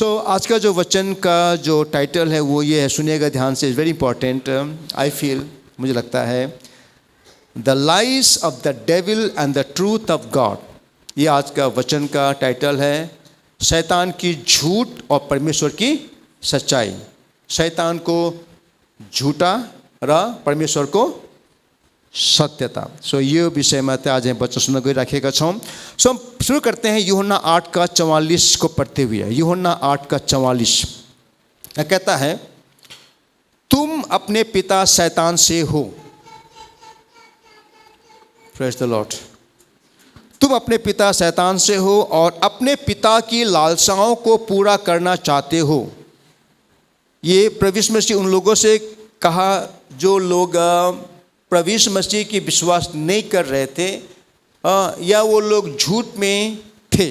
आज का जो वचन का जो टाइटल है वो ये है, सुनिएगा ध्यान से, is very important I feel, मुझे लगता है, the lies of the devil and the truth of God. ये आज का वचन का टाइटल है, शैतान की झूठ और परमेश्वर की सच्चाई। शैतान को झूठा र परमेश्वर को सत्यता। ये विषय में आज हम बच्चों सुन गई रखेगा छौं। हम शुरू करते हैं यूहन्ना 8:44 को पढ़ते हुए। यूहन्ना 8:44 कहता है, तुम अपने पिता शैतान से हो। Praise the Lord. तुम अपने पिता शैतान से हो और अपने पिता की लालसाओं को पूरा करना चाहते हो। ये प्रभु यीशु मसीह उन लोगों से कहा जो लोग प्रभु यीशु मसीह की विश्वास नहीं कर रहे थे या वो लोग झूठ में थे।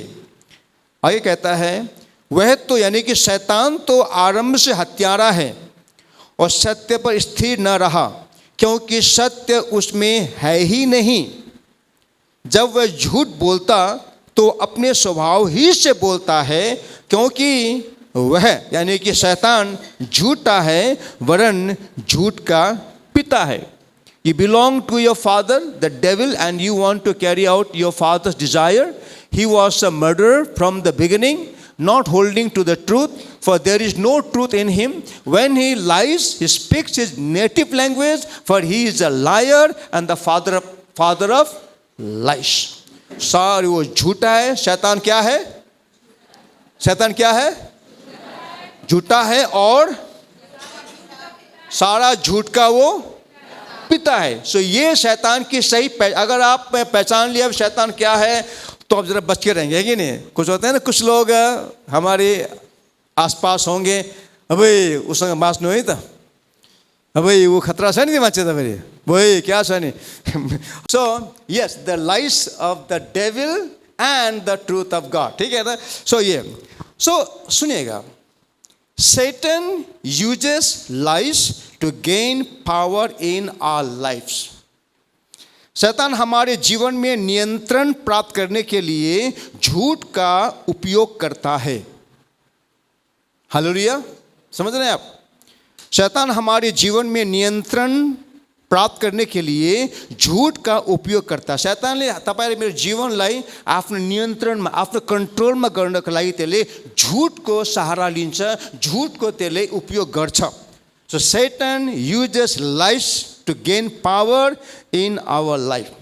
आगे कहता है, वह तो यानी कि शैतान तो आरंभ से हत्यारा है और सत्य पर स्थिर न रहा, क्योंकि सत्य उसमें है ही नहीं। जब वह झूठ बोलता तो अपने स्वभाव ही से बोलता है, क्योंकि वह यानी कि शैतान झूठा है वरन झूठ का पिता है। You belong to your father, the devil, and you want to carry out your father's desire. He was a murderer from the beginning, not holding to the truth, for there is no truth in him. When he lies, he speaks his native language, for he is a liar and the father of lies. सारी वो झूठा है। शैतान क्या है? शैतान क्या है? झूठा है और सारा झूठ का वो पिता है। ये शैतान की सही अगर आप पहचान लिया शैतान क्या है तो आप जरा बच के रहेंगे कि नहीं। कुछ होते हैं ना, कुछ लोग हमारे आसपास होंगे, अबे उस मास नहीं था, अबे वो खतरा से नहीं बचे था मेरे वही क्या Sunny. So yes, the lies of the devil and the truth of God, ठीक है ना। सुनिएगा, Satan uses lies to gain power in our lives. शैतान हमारे जीवन में नियंत्रण प्राप्त करने के लिए झूठ का उपयोग करता है। हालेलुया, समझ रहे हैं आप? शैतान हमारे जीवन में नियंत्रण प्राप्त करने के लिए झूठ का उपयोग करता है। शैतानले तपाईले मेरो जीवनलाई आफ्नो नियन्त्रणमा, आफ्नो कन्ट्रोलमा गर्नको लागि त्यसले झूठको सहारा लिन्छ, झूठको त्यसले उपयोग गर्छ। सो सैतान uses lies to gain power in our life.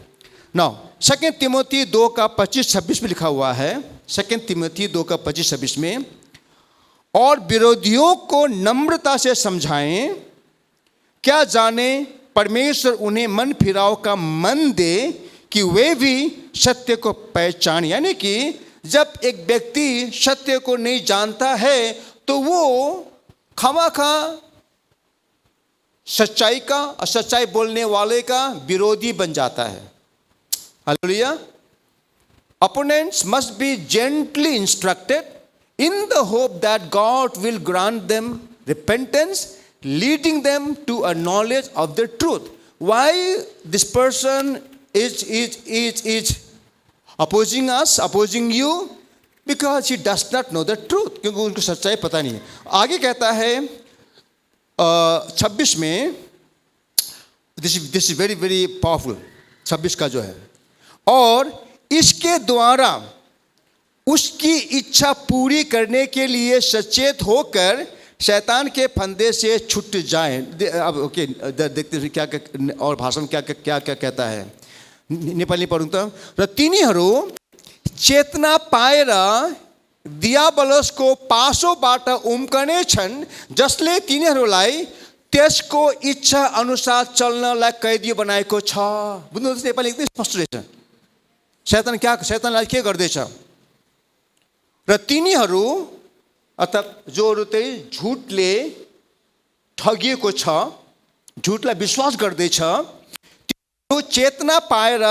Now 2 Timothy 2:25-26 में लिखा हुआ है, 2 तिमोथी 2:25-26 में, और विरोधियों को नम्रता से समझाएं, क्या जाने परमेश्वर उन्हें मन फिराव का मन दे कि वे भी सत्य को पहचाने। यानी कि जब एक व्यक्ति सत्य को नहीं जानता है तो वो खामखा सच्चाई का और सच्चाई बोलने वाले का विरोधी बन जाता है। Hallelujah. Opponents must be gently instructed in the hope that God will grant them repentance, leading them to a knowledge of the truth. Why this person is opposing us, opposing you? Because he does not know the truth. क्योंकि उनको सच्चाई पता नहीं है। आगे कहता है 26 में, this is very very powerful, 26 का जो है, और इसके द्वारा उसकी इच्छा पूरी करने के लिए सचेत होकर शैतान के फंदे से छूट जाएं। अब ओके, देखते हैं क्या और भाषा में क्या क्या क्या कहता है। नेपाली पढौँ त। र तिनीहरू चेतना पाएर दियाबलसको पासोबाट उम्कने छन्, जसले तिनीहरूलाई त्यसको इच्छा अनुसार चल्नलाई कैदी बनाएको छ। बुझ्नुहुन्छ, नेपाली एकदमै स्पष्ट रहेछ। शैतानलाई के गर्दैछ? र तिनीहरू अर्थात् जोहरू चाहिँ झुटले ठगिएको छ, झुटलाई विश्वास गर्दैछ, त्यो चेतना पाएर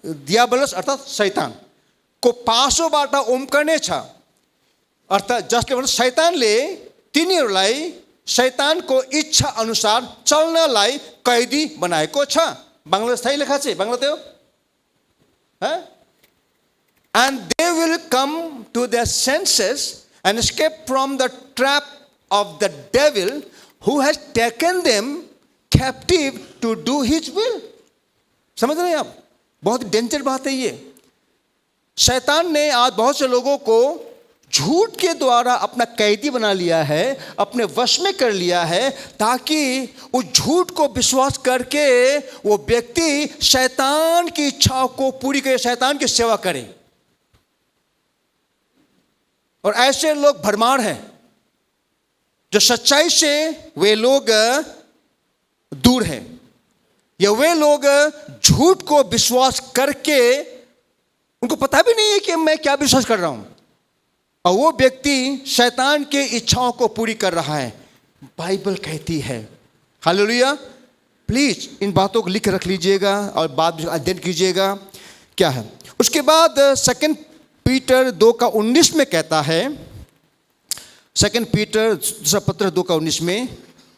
दियाबलस अर्थात् शैतानको पासोबाट उम्कने छ। अर्थात् जसले भन्छ शैतानले तिनीहरूलाई शैतानको इच्छा अनुसार चल्नलाई कैदी बनाएको छ। बाङ्ग्ला सही लेखा छ, बाङ्ग्ला त हो। And they will come to their senses and escape from the trap of the devil who has taken them captive to do his will. समझ रहे हैं आप? बहुत डेंजर बात है ये। शैतान ने आज बहुत से लोगों को झूठ के द्वारा अपना कैदी बना लिया है, अपने वश में कर लिया है, ताकि उस झूठ को विश्वास करके वो व्यक्ति शैतान की इच्छाओं को पूरी करे, शैतान की सेवा करे। और ऐसे लोग भरमार हैं जो सच्चाई से वे लोग दूर हैं, या वे लोग झूठ को विश्वास करके उनको पता भी नहीं है कि मैं क्या विश्वास कर रहा हूं, और वो व्यक्ति शैतान के इच्छाओं को पूरी कर रहा है। बाइबल कहती है, हालेलुया। प्लीज इन बातों को लिख रख लीजिएगा और बाद में अध्ययन कीजिएगा क्या है। उसके बाद 2 पीटर 2:19 में कहता है, 2 पीटर दूसरा पत्र 2:19 में,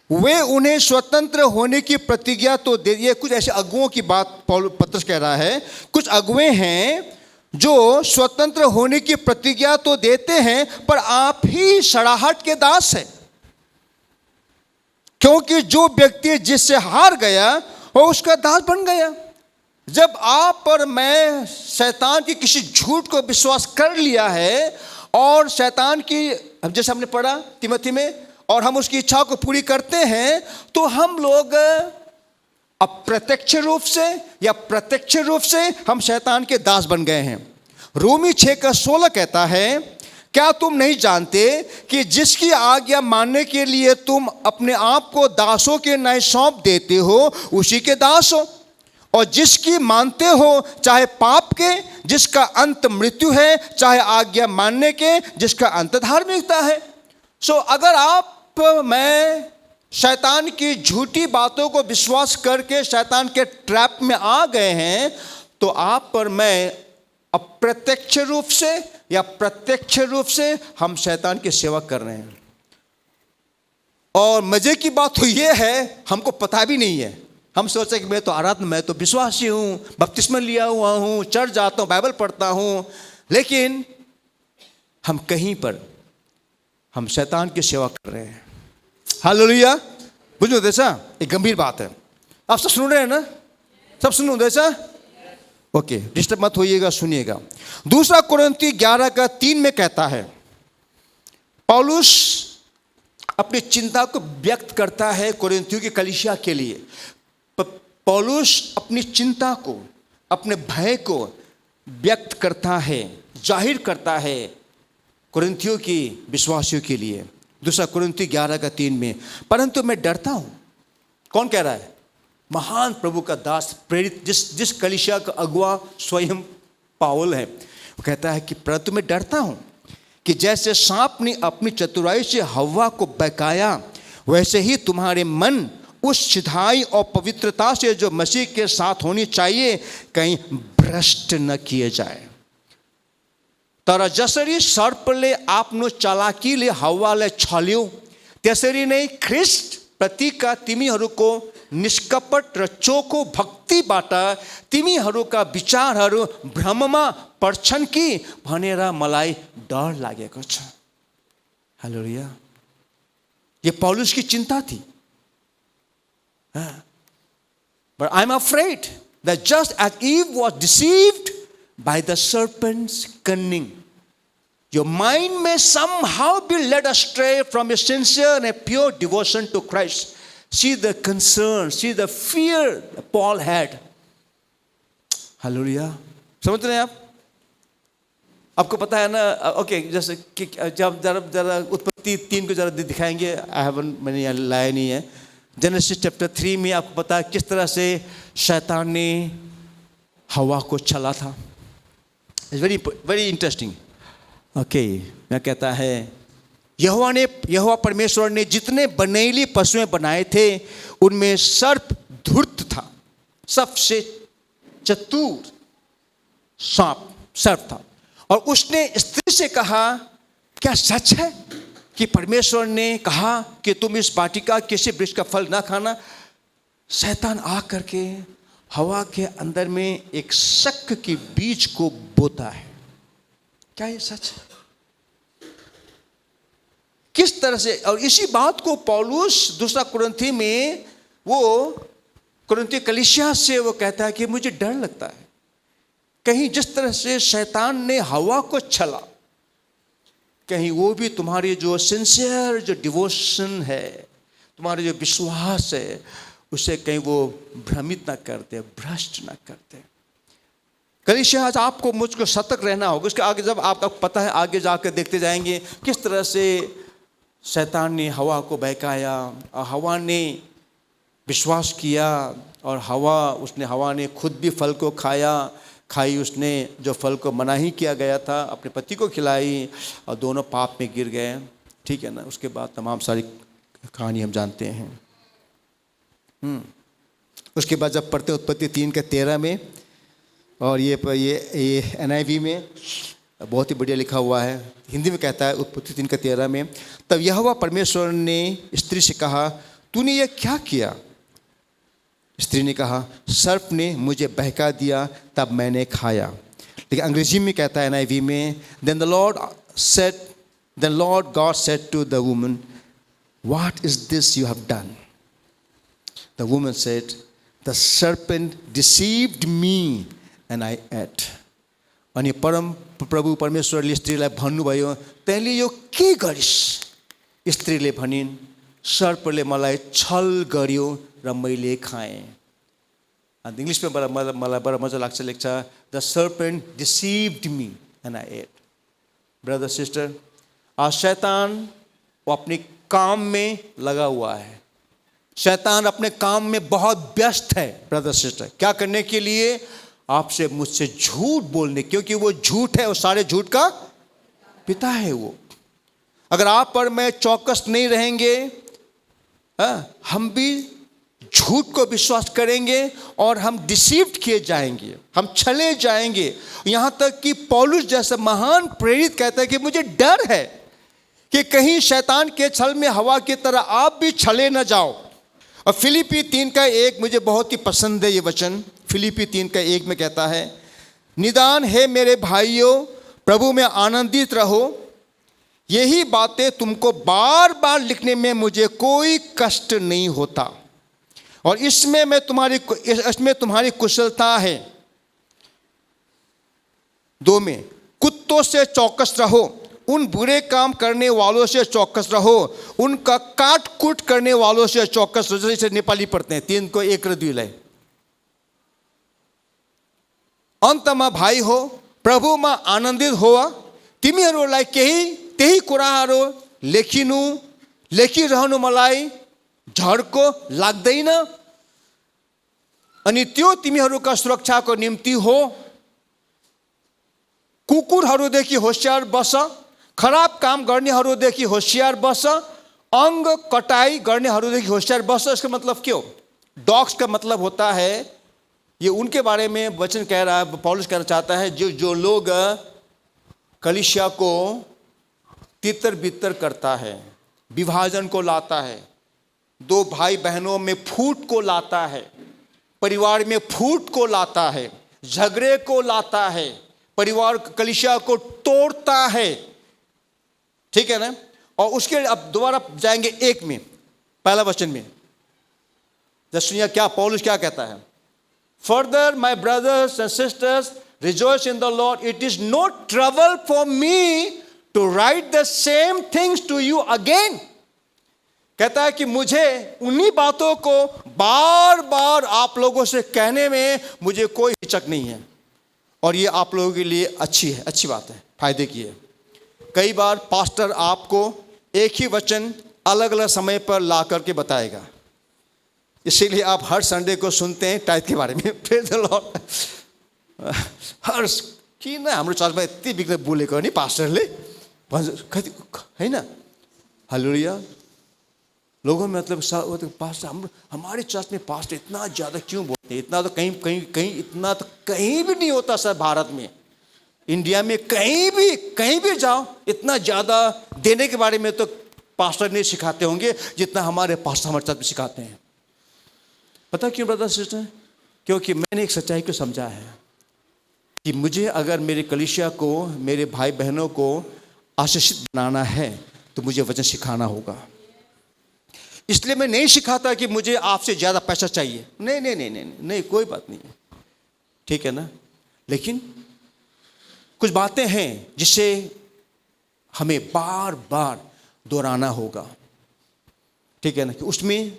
वे उन्हें स्वतंत्र होने की प्रतिज्ञा तो दे। ये कुछ ऐसे अगुओं की बात पौलुस पत्रस कह रहा है। कुछ अगुए हैं जो स्वतंत्र होने की प्रतिज्ञा तो देते हैं, पर आप ही सड़ाहट के दास हैं। क्योंकि जो व्यक्ति जिससे हार गया वो उसका दास बन गया। जब आप और मैं शैतान की किसी झूठ को विश्वास कर लिया है और शैतान की, जैसे हमने पढ़ा तिमोथी में, और हम उसकी इच्छाओं को पूरी करते हैं, तो हम लोग अप्रत्यक्ष रूप से या प्रत्यक्ष रूप से हम शैतान के दास बन गए हैं। रोमी 6:16 कहता है, क्या तुम नहीं जानते कि जिसकी आज्ञा मानने के लिए तुम अपने आप को दासों के न्याय सौंप देते हो, उसी के दास हो, और जिसकी मानते हो, चाहे पाप के जिसका अंत मृत्यु है, चाहे आज्ञा मानने के जिसका अंत धार्मिकता है। सो अगर आप मैं शैतान की झूठी बातों को विश्वास करके शैतान के ट्रैप में आ गए हैं, तो आप पर मैं अप्रत्यक्ष रूप से या प्रत्यक्ष रूप से हम शैतान की सेवा कर रहे हैं। और मजे की बात तो ये है, हमको पता भी नहीं है। हम सोचते कि मैं तो आराधना, मैं तो विश्वासी हूँ, बपतिस्मा लिया हुआ हूँ, चर्च जाता हूँ, बाइबल पढ़ता हूँ, लेकिन हम कहीं पर हम शैतान की सेवा कर रहे हैं। हालेलुया। बुझो जैसा एक गंभीर बात है। आप सब सुन रहे हैं ना? सब सुनो जैसा? ओके, डिस्टर्ब मत होइएगा, सुनिएगा। 2 कुरिन्थी 11:3 में कहता है, पौलुस अपनी चिंता को व्यक्त करता है कुरिन्थियों की कलीसिया के लिए। पौलुस अपनी चिंता को, अपने भय को व्यक्त करता है, जाहिर करता है कुरिन्थियों की विश्वासियों के लिए। 2 कुरिन्थी 11:3 में, परंतु मैं डरता हूं। कौन कह रहा है? महान प्रभु का दास, प्रेरित, जिस कलीसिया का अगुआ स्वयं पाउल है। वो कहता है कि परंतु मैं डरता हूं कि जैसे सांप ने अपनी चतुराई से हव्वा को बहकाया, वैसे ही तुम्हारे मन उस सिधाई और पवित्रता से जो मसीह के साथ होनी चाहिए कहीं भ्रष्ट न किए जाए। तर जसरी सर्पले आफ्नो चालाकीले हव्वालाई छल्यो, त्यसरी नै ख्रिस्ट प्रतिका तिमीहरूको निष्कपट र चोखो भक्तिबाट तिमीहरूका विचारहरू भ्रममा पर्छन् कि भनेर मलाई डर लागेको छ। हालेलुया। ये पौलुस की चिंता थी। But I'm afraid that just as Eve was deceived by the serpent's cunning, your mind may somehow be led astray from a sincere and a pure devotion to Christ. See the concern, see the fear that Paul had. Hallelujah. समझ रहे हैं आप? आपको पता है ना? Okay, जैसे कि जब जरा उत्पत्ति 3 को जरा दिखाएंगे। मैंने यहाँ लाया नहीं है। जेनेसिस चैप्टर 3 में आपको पता है किस तरह से शैतान ने हवा को छला था। It's very very interesting. Okay, मैं कहता है यहोवा परमेश्वर ने जितने बनेली पशुएं बनाए थे उनमें सर्प धूर्त था, सबसे चतुर सर्प था। और उसने स्त्री से कहा, क्या सच है कि परमेश्वर ने कहा कि तुम इस वाटिका किसी वृक्ष का फल ना खाना? शैतान आ करके हवा के अंदर में एक शक की बीज को बोता है। क्या ये सच है? किस तरह से, और इसी बात को पौलुस दूसरा कुरिन्थी में वो कुरिन्थी कलीसिया से वो कहता है कि मुझे डर लगता है कहीं जिस तरह से शैतान ने हवा को छला, कहीं वो भी तुम्हारी जो सिंसियर जो डिवोशन है, तुम्हारे जो विश्वास है, उसे कहीं वो भ्रमित ना करते, भ्रष्ट ना करते। कलीसिया आज आपको मुझको सतर्क रहना होगा। उसके आगे जब आपका पता है, आगे जाकर देखते जाएंगे किस तरह से शैतान ने हवा को बहकाया और हवा ने विश्वास किया, और हवा ने खुद भी फल को खाई, उसने जो फल को मना ही किया गया था अपने पति को खिलाई, और दोनों पाप में गिर गए। ठीक है ना। उसके बाद तमाम सारी कहानी हम जानते हैं। उसके बाद जब पढ़ते उत्पत्ति 3:13 में, और ये NIV में बहुत ही बढ़िया लिखा हुआ है, हिंदी में कहता है उत्पत्ति 3:13 में, तब यहोवा परमेश्वर ने स्त्री से कहा, तूने ये क्या किया? स्त्री ने कहा, सर्प ने मुझे बहका दिया, तब मैंने खाया। लेकिन अंग्रेजी में कहता है NIV में, then the Lord God said to the woman, what is this you have done? The woman said, the serpent deceived me and I ate. अनि परम प्रभु परमेश्वरले स्त्रीलाई भन्नुभयो, तैँले यो के गरिस्? स्त्रीले भनिन्, सर्पले मलाई छल गर्यो र मैले खाएँ। अनि इंग्लिश में मलाई बड़ा मजा लाग्छ, लेख्छ, the serpent deceived me and I ate. Brother sister, आज शैतान वो अपने काम में लगा हुआ है। शैतान अपने काम में बहुत व्यस्त है ब्रदर सिस्टर। क्या करने के लिए? आपसे मुझसे झूठ बोलने, क्योंकि वो झूठ है और सारे झूठ का पिता है वो। अगर आप पर मैं चौकस नहीं रहेंगे, हम भी झूठ को विश्वास करेंगे और हम डिसीव्ड किए जाएंगे, हम छले जाएंगे। यहाँ तक कि पौलुस जैसा महान प्रेरित कहता है कि मुझे डर है कि कहीं शैतान के छल में हवा की तरह आप भी छले न जाओ। और फिलिपी 3:1 मुझे बहुत ही पसंद है ये वचन। फिलिपी 3:1 में कहता है, निदान है मेरे भाइयों, प्रभु में आनंदित रहो। यही बातें तुमको बार बार लिखने में मुझे कोई कष्ट नहीं होता, और इसमें तुम्हारी कुशलता है। 2 में, कुत्तों से चौकस रहो, उन बुरे काम करने वालों से चौकस रहो, उनका काट कूट करने वालों से चौकस रहो। जैसे नेपाली पढ़ते हैं 3:1-2। अन्तमा भाइ हो, प्रभुमा आनन्दित होवा। तिमीहरूलाई त्यही कुराहरू लेखिरहनु मलाई झड्को लाग्दैन, अनि त्यो तिमीहरूका सुरक्षाको निम्ति हो। कुकुरहरूदेखि होशियार बस, खराब काम गर्नेहरूदेखि होशियार बस, अंग कटाई गर्नेहरूदेखि होशियार बस। इसका मतलब क्यों? डॉग्स का मतलब होता है, ये उनके बारे में वचन कह रहा है, पौलुस कहना चाहता है, जो लोग कलीसिया को तितर बितर करता है, विभाजन को लाता है, 2 भाई बहनों में फूट को लाता है, परिवार में फूट को लाता है, झगड़े को लाता है, परिवार कलीसिया को तोड़ता है। ठीक है ना। और उसके अब दोबारा जाएंगे 1 में, पहला वचन में। सुनिए क्या पौलुस क्या कहता है। Further my brothers and sisters, rejoice in the Lord. It is no trouble for me to write the same things to you again. कहता है कि मुझे उन्हीं बातों को बार बार आप लोगों से कहने में मुझे कोई हिचक नहीं है, और ये आप लोगों के लिए अच्छी बात है, फायदे की है। कई बार पास्टर आपको एक ही वचन अलग अलग समय पर ला करके बताएगा, इसीलिए आप हर संडे को सुनते हैं टाइप के बारे में। Praise the Lord. हर किन हाम्रो चर्चमा यति बिग्र बोलेको नि पास्टरले हैन। हालेलुया। लोगों में मतलब पास्टर, हमारे चर्च में पास्टर इतना ज़्यादा क्यों बोलते हैं? इतना तो कहीं इतना तो कहीं भी नहीं होता सर। भारत में, इंडिया में कहीं भी जाओ, इतना ज़्यादा देने के बारे में तो पास्टर नहीं सिखाते होंगे जितना हमारे पास्टर हमारे चर्च में सिखाते हैं। पता क्यों ब्रदर सिस्टर? क्योंकि मैंने एक सच्चाई को समझा है कि मुझे अगर मेरे कलीसिया को, मेरे भाई बहनों को आशीषित बनाना है, तो मुझे वचन सिखाना होगा। इसलिए मैं नहीं सिखाता कि मुझे आपसे ज़्यादा पैसा चाहिए, नहीं नहीं नहीं नहीं नहीं, कोई बात नहीं है, ठीक है ना। लेकिन कुछ बातें हैं जिसे हमें बार बार दोहराना होगा, ठीक है ना। कि उसमें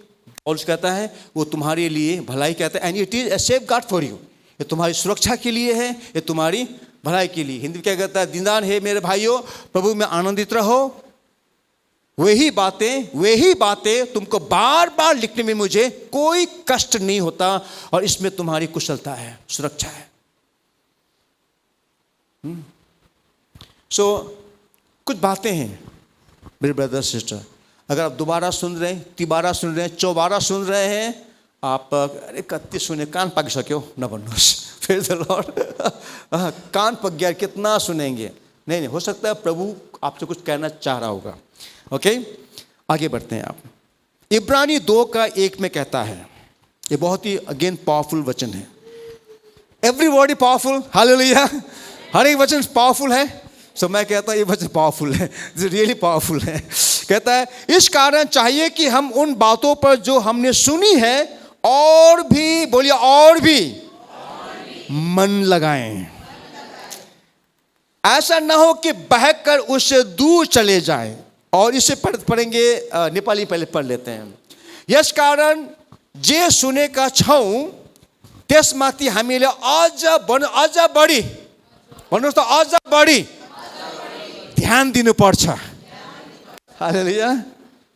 पौलुस कहता है वो तुम्हारे लिए भलाई कहता है, and it is a safe guard for you, ये तुम्हारी सुरक्षा के लिए है, ये तुम्हारी भलाई के लिए। हिंदी में क्या कहता है, दीनदार है मेरे भाइयों प्रभु में आनंदित रहो। वही बातें तुमको बार बार लिखने में मुझे कोई कष्ट नहीं होता, और इसमें तुम्हारी कुशलता है, सुरक्षा है। सो कुछ बातें हैं मेरे ब्रदर सिस्टर, अगर आप दोबारा सुन रहे हैं, तिबारा सुन रहे हैं, चौबारा सुन रहे हैं, आप अरे कत्ती सुने कान पक सक्यो न भन्नुहोस्, फिर द लॉर्ड कान पक गया, कितना सुनेंगे। नहीं, हो सकता है प्रभु आपसे कुछ कहना चाह रहा होगा। ओके, आगे बढ़ते हैं। आप इब्रानी 2:1 में कहता है, ये बहुत ही अगेन पावरफुल वचन है। Every word is powerful, hallelujah, हर एक वचन पावरफुल है। सो मैं कहता हूँ ये वचन पावरफुल है, रियली पावरफुल है। कहता है इस कारण चाहिए कि हम उन बातों पर जो हमने सुनी है और भी, बोलिए और भी मन लगाएं। ऐसा ना हो कि बहक कर उससे दूर चले जाएं। और इसे पढ़ेंगे, नेपाली पहले पढ़ लेते हैं। यस कारण जे सुनेका छौं त्यसमाथि हामीले अझ बढी, भन्नुहोस् त अझ बढी ध्यान दिनुपर्छ। हालेलुया,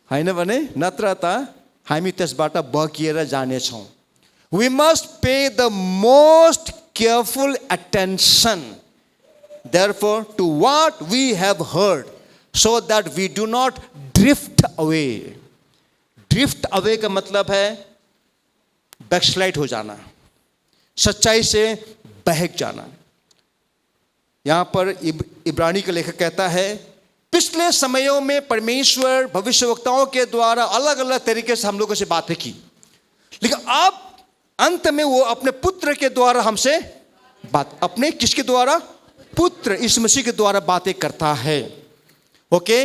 हैन भने नत्र त हामी त्यसबाट बकिएर जानेछौँ। We must pay the most careful attention therefore to what we have heard, so that we do not drift away. Drift away का मतलब है बैकस्लाइड हो जाना, सच्चाई से बहक जाना। यहां पर इब्रानी का लेखक कहता है पिछले समयों में परमेश्वर भविष्यवक्ताओं के द्वारा अलग अलग तरीके से हम लोगों से बातें की, लेकिन अब अंत में वो अपने पुत्र के द्वारा हमसे बात, अपने किसके द्वारा, पुत्र यीशु मसीह के द्वारा बातें करता है। ओके,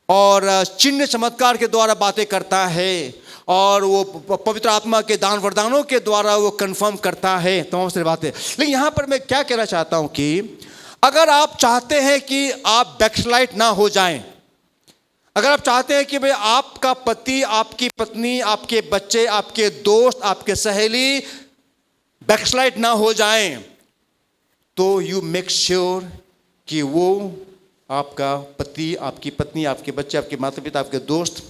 और चिन्ह चमत्कार के द्वारा बातें करता है, और वो पवित्र आत्मा के दान वरदानों के द्वारा वो कंफर्म करता है तमाम सारी बातें। लेकिन यहाँ पर मैं क्या कहना चाहता हूँ कि अगर आप चाहते हैं कि आप बैकस्लाइड ना हो जाएं, अगर आप चाहते हैं कि भाई आपका पति, आपकी पत्नी, आपके बच्चे, आपके दोस्त, आपके सहेली बैकस्लाइड ना हो जाएं, तो यू मेक श्योर कि वो आपका पति, आपकी पत्नी, आपके बच्चे, आपके माता पिता, आपके दोस्त,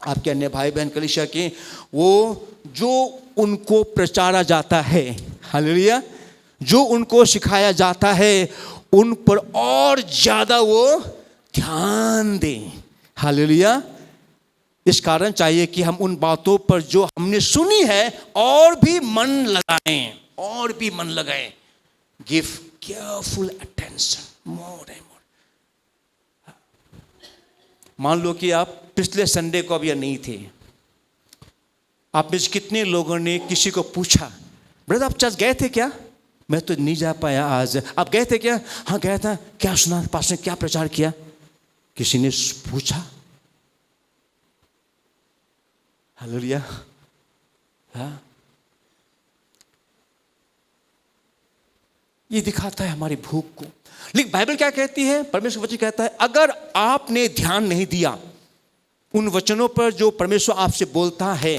आपके अन्य भाई बहन कलीसिया के, वो जो उनको प्रचारा जाता है, हालेलुया, जो उनको सिखाया जाता है उन पर और ज्यादा वो ध्यान दें। हालेलुया। इस कारण चाहिए कि हम उन बातों पर जो हमने सुनी है और भी मन लगाएं, और भी मन लगाएं। Give careful attention more and more. मान लो कि आप पिछले संडे को अब या नहीं थे, आप में से कितने लोगों ने किसी को पूछा, ब्रदर आप चर्च गए थे क्या? मैं तो नहीं जा पाया आज। आप गए थे क्या? हाँ गया था। क्या सुना पास्टर ने, क्या प्रचार किया? किसी ने पूछा? हालेलुया। हाँ, ये दिखाता है हमारी भूख को। लेकिन बाइबल क्या कहती है? परमेश्वर वचन कहता है अगर आपने ध्यान नहीं दिया उन वचनों पर जो परमेश्वर आपसे बोलता है,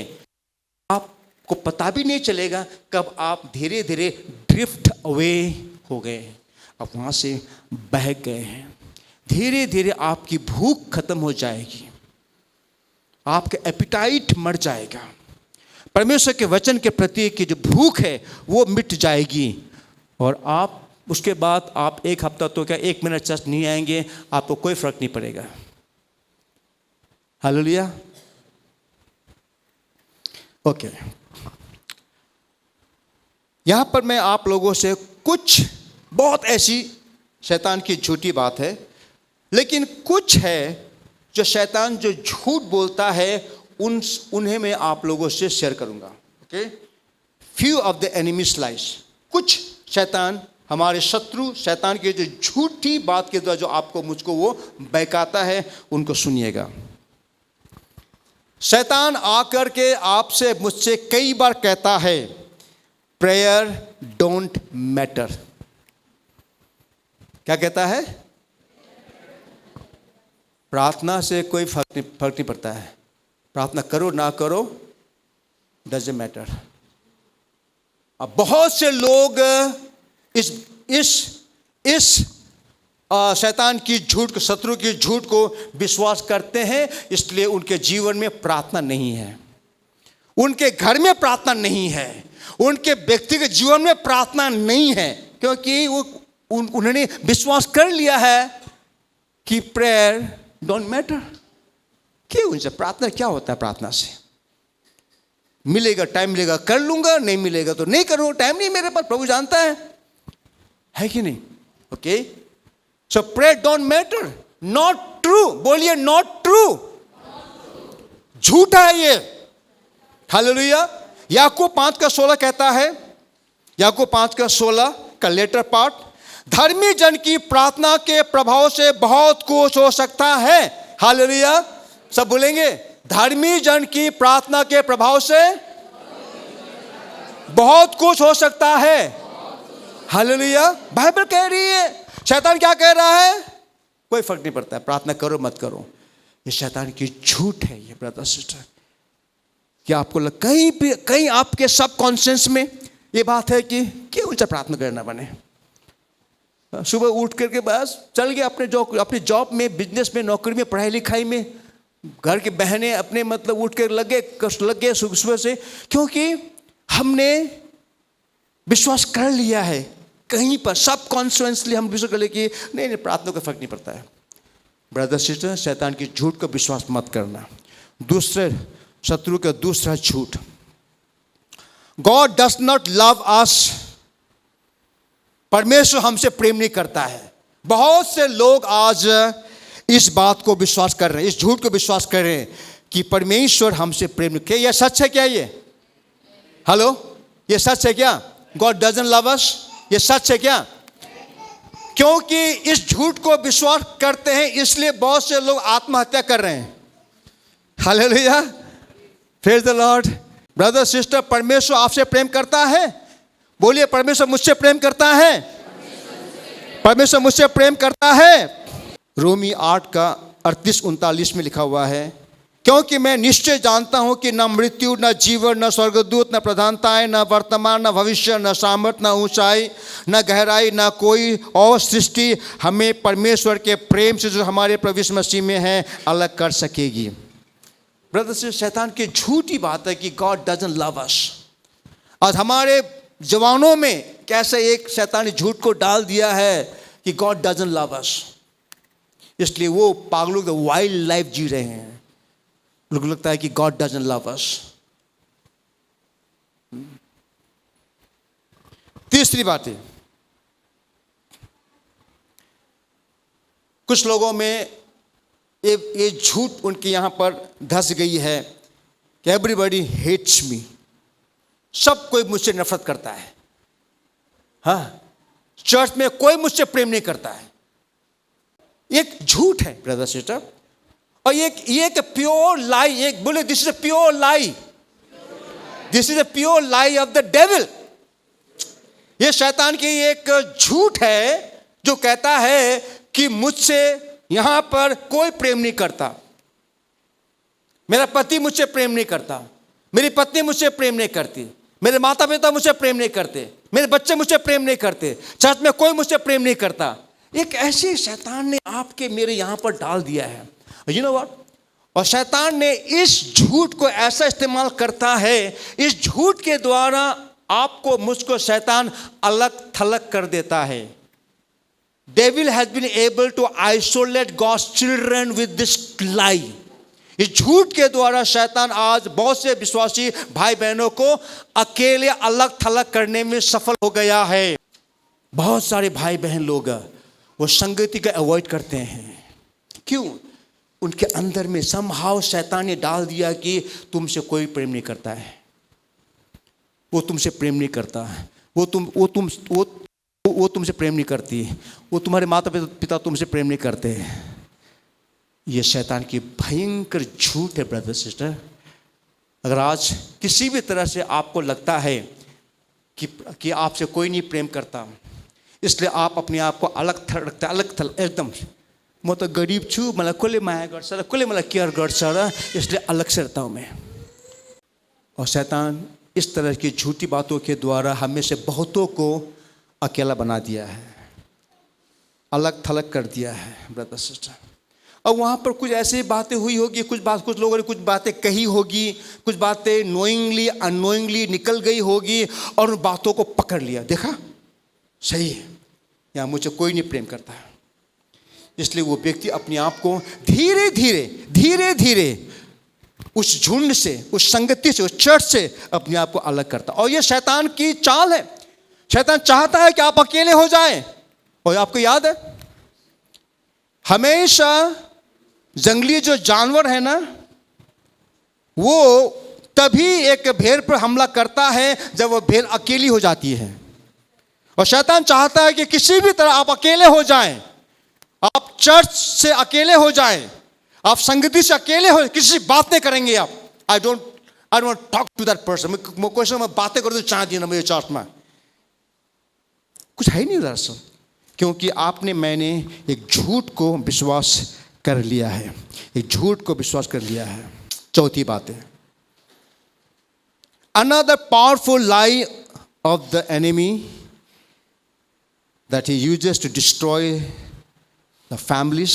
आपको पता भी नहीं चलेगा कब आप धीरे धीरे ड्रिफ्ट अवे हो गए हैं, आप वहां से बहक गए हैं। धीरे धीरे आपकी भूख खत्म हो जाएगी, आपका एपिटाइट मर जाएगा, परमेश्वर के वचन के प्रति की जो भूख है वो मिट जाएगी। और आप उसके बाद आप एक हफ्ता तो क्या, एक मिनट चर्च नहीं आएंगे, आपको कोई फर्क नहीं पड़ेगा। हालेलुया। ओके, यहां पर मैं आप लोगों से कुछ बहुत ऐसी शैतान की झूठी बात है, लेकिन कुछ है जो शैतान जो झूठ बोलता है उन्हें मैं आप लोगों से शेयर करूंगा। Okay, few of the enemies lies. कुछ शैतान हमारे शत्रु शैतान की जो झूठी बात के द्वारा जो आपको मुझको वो बहकाता है, उनको सुनिएगा। शैतान आकर के आपसे मुझसे कई बार कहता है, प्रेयर डोंट मैटर। क्या कहता है? प्रार्थना से कोई फर्क नहीं पड़ता है, प्रार्थना करो ना करो, डजंट मैटर। अब बहुत से लोग इस शैतान की झूठ को, शत्रु की झूठ को विश्वास करते हैं, इसलिए उनके जीवन में प्रार्थना नहीं है, उनके घर में प्रार्थना नहीं है, उनके व्यक्तिगत जीवन में प्रार्थना नहीं है, क्योंकि उन्होंने विश्वास कर लिया है कि प्रेयर डोंट मैटर। क्यों? उनसे प्रार्थना क्या होता है? प्रार्थना से मिलेगा, टाइम मिलेगा कर लूंगा, नहीं मिलेगा तो नहीं करूंगा, टाइम नहीं मेरे पास, प्रभु जानता है कि नहीं? Okay, so prayer don't matter, not true. बोलिए नॉट ट्रू, झूठा है ये। हालेलुया। याकूब 5:16 कहता है, याकूब 5:16 का लेटर पार्ट, धर्मी जन की प्रार्थना के प्रभाव से बहुत कुछ हो सकता है। हालेलुया। सब बोलेंगे, धर्मी जन की प्रार्थना के प्रभाव से बहुत कुछ हो सकता है। हालेलुया। बाइबल कह रही है। शैतान क्या कह रहा है? कोई फर्क नहीं पड़ता है, प्रार्थना करो मत करो। ये शैतान की झूठ है ये ब्रदर सिस्टर। क्या आपको कहीं आपके सब कॉन्शियस में ये बात है कि क्यों उनसे प्रार्थना करना बने? सुबह उठ करके बस चल गए अपने जॉब में, बिजनेस में, नौकरी में, पढ़ाई लिखाई में, घर के बहनें अपने मतलब उठ कर लग गए सुबह से, क्योंकि हमने विश्वास कर लिया है कहीं पर, सब कॉन्शियसली हम विश्वास कर ले कि नहीं प्रार्थना का फर्क नहीं पड़ता है। ब्रदर सिस्टर, शैतान की झूठ का विश्वास मत करना। दूसरे शत्रु का दूसरा झूठ, God does not love us. परमेश्वर हमसे प्रेम नहीं करता है। बहुत से लोग आज इस बात को विश्वास कर रहे हैं, इस झूठ को विश्वास कर रहे हैं कि परमेश्वर हमसे प्रेम नहीं। क्या यह सच है? क्या ये हेलो, ये सच है क्या? गॉड डजंट लव अस, ये सच है क्या? क्योंकि इस झूठ को विश्वास करते हैं, इसलिए बहुत से लोग आत्महत्या कर रहे हैं। Hallelujah, praise the Lord. Brother sister, परमेश्वर आपसे प्रेम करता है। बोलिए, परमेश्वर मुझसे प्रेम करता है। परमेश्वर मुझसे प्रेम करता है। रोमी 8:38-39 में लिखा हुआ है, क्योंकि मैं निश्चय जानता हूं कि न मृत्यु, न जीवन, न स्वर्गदूत, न प्रधानताएं, न वर्तमान, न भविष्य, न सामर्थ, न ऊंचाई, न गहराई, न कोई और सृष्टि हमें परमेश्वर के प्रेम से जो हमारे प्रभु यीशु मसीह में है अलग कर सकेगी। ब्रदर से शैतान की झूठी बात है कि गॉड डजंट लव अस। आज हमारे जवानों में कैसे एक शैतानी झूठ को डाल दिया है कि गॉड डजंट लव अस, इसलिए वो पागलों के वाइल्ड लाइफ जी रहे हैं। लोग लगता है कि गॉड डजंट लव अस। तीसरी बात है, कुछ लोगों में ये झूठ उनके यहां पर धस गई है कि एवरीबॉडी हेट्स मी, सब कोई मुझसे नफरत करता है। हाँ, चर्च में कोई मुझसे प्रेम नहीं करता है। एक झूठ है ब्रदर सिस्टर, और ये एक प्योर लाई। एक बोले, this is a pure lie, this is a pure lie of the devil. ये शैतान की एक झूठ है जो कहता है कि मुझसे यहां पर कोई प्रेम नहीं करता, मेरा पति मुझसे प्रेम नहीं करता, मेरी पत्नी मुझसे प्रेम नहीं करती, मेरे माता पिता मुझसे प्रेम नहीं करते, मेरे बच्चे मुझसे प्रेम नहीं करते, चर्च में कोई मुझसे प्रेम नहीं करता। एक ऐसे शैतान ने आपके मेरे यहां पर डाल दिया है। You know what? और शैतान ने इस झूठ को ऐसा इस्तेमाल करता है, इस झूठ के द्वारा आपको मुझको शैतान अलग थलग कर देता है। Devil has been able to isolate God's children with this lie. इस झूठ के द्वारा शैतान आज बहुत से विश्वासी भाई बहनों को अकेले अलग थलग करने में सफल हो गया है। बहुत सारे भाई बहन लोग वो संगति का अवॉइड करते हैं। क्यों? उनके अंदर में समहाउ शैतान ने डाल दिया कि तुमसे कोई प्रेम नहीं करता है, वो तुमसे प्रेम नहीं करता है, वो तुमसे प्रेम नहीं करती, वो तुम्हारे माता पिता तुमसे प्रेम नहीं करते। ये शैतान की भयंकर झूठ है ब्रदर सिस्टर। अगर आज किसी भी तरह से आपको लगता है कि आपसे कोई नहीं प्रेम करता, इसलिए आप अपने आप को अलग थल रखते, अलग थल एकदम, म त गरीब छु, मलाई कसले माया गर्छ र कसले मलाई केयर गर्छ र इसलिए अलग से रहता हूँ मैं। और शैतान इस तरह की झूठी बातों के द्वारा हमें से बहुतों को अकेला बना दिया है, अलग थलग कर दिया है ब्रदर सिस्टर। और वहाँ पर कुछ ऐसी बातें हुई होगी, कुछ लोगों ने कुछ बातें कही होगी, कुछ बातें नोइंगली अननोइंगली निकल गई होगी और उन बातों को पकड़ लिया, देखा सही है, यहाँ मुझे कोई नहीं प्रेम करता। इसलिए वो व्यक्ति अपने आप को धीरे धीरे उस झुंड से, उस संगति से, उस चर्च से अपने आप को अलग करता। और ये शैतान की चाल है। शैतान चाहता है कि आप अकेले हो जाएं। और आपको याद है, हमेशा जंगली जो जानवर है ना, वो तभी एक भेड़ पर हमला करता है जब वो भेड़ अकेली हो जाती है। और शैतान चाहता है कि किसी भी तरह आप अकेले हो जाएं, आप चर्च से अकेले हो जाएं, आप संगति से अकेले हो, किसी बात नहीं करेंगे आप। I don't talk to that person. मैं कोई समय बातें करूँ तो चाहती ना मेरे चर्च में कुछ है नहीं दरअसल, क्योंकि मैंने एक झूठ को विश्वास कर लिया है, एक झूठ को विश्वास कर लिया है। चौथी बात है, another powerful lie of the enemy that he uses to destroy the families।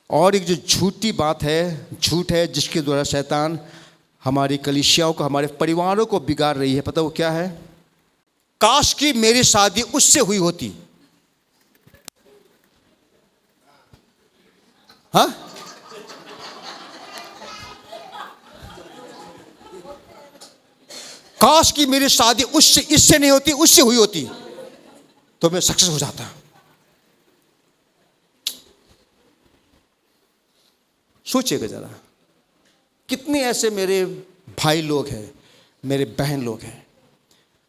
और एक जो झूठी बात है, झूठ है जिसके द्वारा शैतान हमारी कलीसियाओं को, हमारे परिवारों को बिगाड़ रही है, पता वो क्या है? काश कि मेरी शादी उससे हुई होती। हाँ, काश कि मेरी शादी इससे नहीं होती, उससे हुई होती तो मैं सक्सेस हो जाता। सोचिएगा जरा, कितने ऐसे मेरे भाई लोग हैं, मेरे बहन लोग हैं,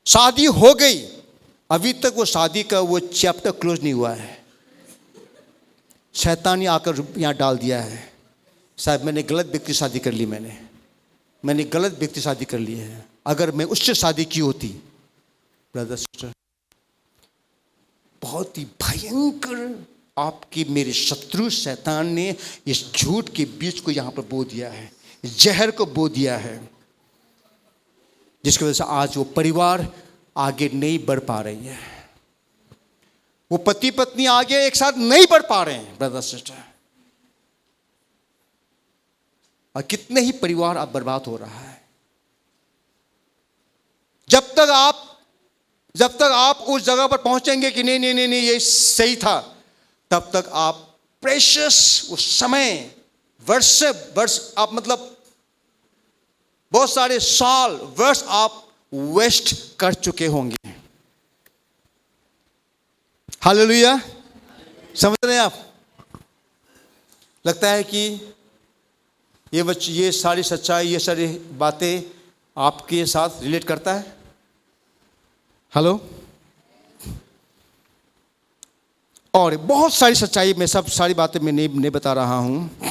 शादी हो गई, अभी तक वो शादी का वो चैप्टर क्लोज नहीं हुआ है। शैतान ने आकर यहाँ डाल दिया है, शायद मैंने गलत व्यक्ति शादी कर ली, मैंने गलत व्यक्ति शादी कर ली है। अगर मैं उससे शादी की होती ब्रदर सिस्टर, बहुत ही भयंकर आपकी मेरे शत्रु शैतान ने इस झूठ के बीज को यहाँ पर बो दिया है, जहर को बो दिया है, जिसकी वजह से आज वो परिवार आगे नहीं बढ़ पा रही है, वो पति पत्नी आगे एक साथ नहीं बढ़ पा रहे हैं ब्रदर सिस्टर। और कितने ही परिवार अब बर्बाद हो रहा है। जब तक आप उस जगह पर पहुंचेंगे कि नहीं ये सही था, तब तक आप प्रेशियस उस समय वर्ष आप मतलब बहुत सारे साल वर्ष आप वेस्ट कर चुके होंगे। हालेलुया, समझ रहे हैं आप? लगता है कि ये सारी सच्चाई, ये सारी बातें आपके साथ रिलेट करता है। हेलो, और बहुत सारी सच्चाई में, सब सारी बातें मैं नहीं बता रहा हूं।